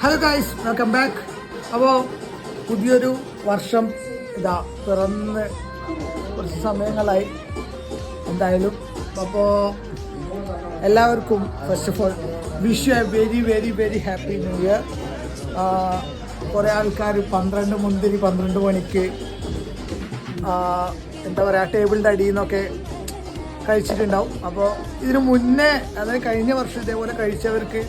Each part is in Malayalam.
Hello guys, welcome back. അപ്പോൾ പുതിയൊരു വർഷം ഇതാ പിറന്ന് കുറച്ച് സമയങ്ങളായി എന്തായാലും. അപ്പോൾ എല്ലാവർക്കും first of all wish you A very very very happy new year. കുറേ ആൾക്കാർ 12 മണിക്ക് എന്താ പറയുക ടേബിളിൻ്റെ അടിയിൽ നിന്നൊക്കെ കഴിച്ചിട്ടുണ്ടാവും. അപ്പോൾ ഇതിന് മുന്നേ അതായത് കഴിഞ്ഞ വർഷം ഇതേപോലെ കഴിച്ചവർക്ക്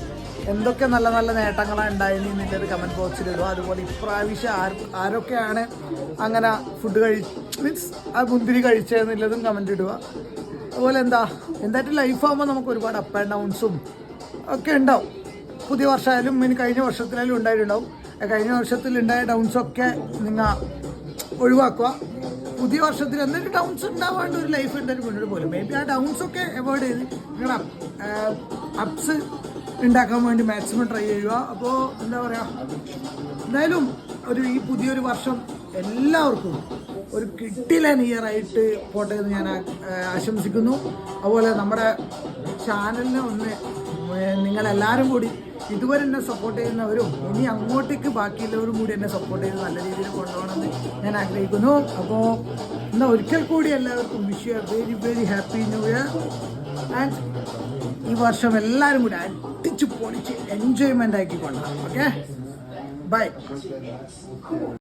എന്തൊക്കെ നല്ല നല്ല നേട്ടങ്ങളാണ് ഉണ്ടായിരുന്നു എന്നുള്ളത് കമൻറ്റ് ബോക്സിലിടുക. അതുപോലെ ഇപ്രാവശ്യം ആരൊക്കെയാണ് അങ്ങനെ ഫുഡ് മീൻസ് ആ മുന്തിരി കഴിച്ചതെന്നുള്ളതും കമൻറ്റ് ഇടുക. അതുപോലെ എന്തായിട്ട് ലൈഫാകുമ്പോൾ നമുക്ക് ഒരുപാട് അപ്പ് ആൻഡ് ഡൗൺസും ഒക്കെ ഉണ്ടാവും. പുതിയ വർഷമായാലും ഇനി കഴിഞ്ഞ വർഷത്തിലായാലും ഉണ്ടായിട്ടുണ്ടാവും. കഴിഞ്ഞ വർഷത്തിലുണ്ടായ ഡൗൺസൊക്കെ നിങ്ങൾ ഒഴിവാക്കുക. പുതിയ വർഷത്തിൽ എന്തെങ്കിലും ഡൗൺസ് ഉണ്ടാവാണ്ട് ഒരു ലൈഫ് എന്തായാലും മുന്നോട്ട് പോലും മേ ബി ആ ഡൗൺസൊക്കെ അവോയ്ഡ് ചെയ്ത് നിങ്ങൾ അപ്സ് ഉണ്ടാക്കാൻ വേണ്ടി മാക്സിമം ട്രൈ ചെയ്യുക. അപ്പോൾ എന്താ പറയുക, എന്തായാലും ഈ പുതിയൊരു വർഷം എല്ലാവർക്കും ഒരു കിട്ടിലൻ ഇയർ ആയിട്ട് പോട്ടെ എന്ന് ഞാൻ ആശംസിക്കുന്നു. അതുപോലെ നമ്മുടെ ചാനലിനെ നിങ്ങളെല്ലാവരും കൂടി ഇതുവരെ എന്നെ സപ്പോർട്ട് ചെയ്യുന്നവരും ഇനി അങ്ങോട്ടേക്ക് ബാക്കിയുള്ളവരും കൂടി എന്നെ സപ്പോർട്ട് ചെയ്ത് നല്ല രീതിയിൽ കൊണ്ടുപോകണമെന്ന് ഞാൻ ആഗ്രഹിക്കുന്നു. അപ്പോൾ ഒരിക്കൽ കൂടി എല്ലാവർക്കും wish you very very happy new year. And ഈ വർഷം എല്ലാവരും കൂടി അടിച്ച് പൊളിച്ച് എൻജോയ്മെൻ്റ് ആക്കി കൊണ്ടുപോകാം. Okay, by.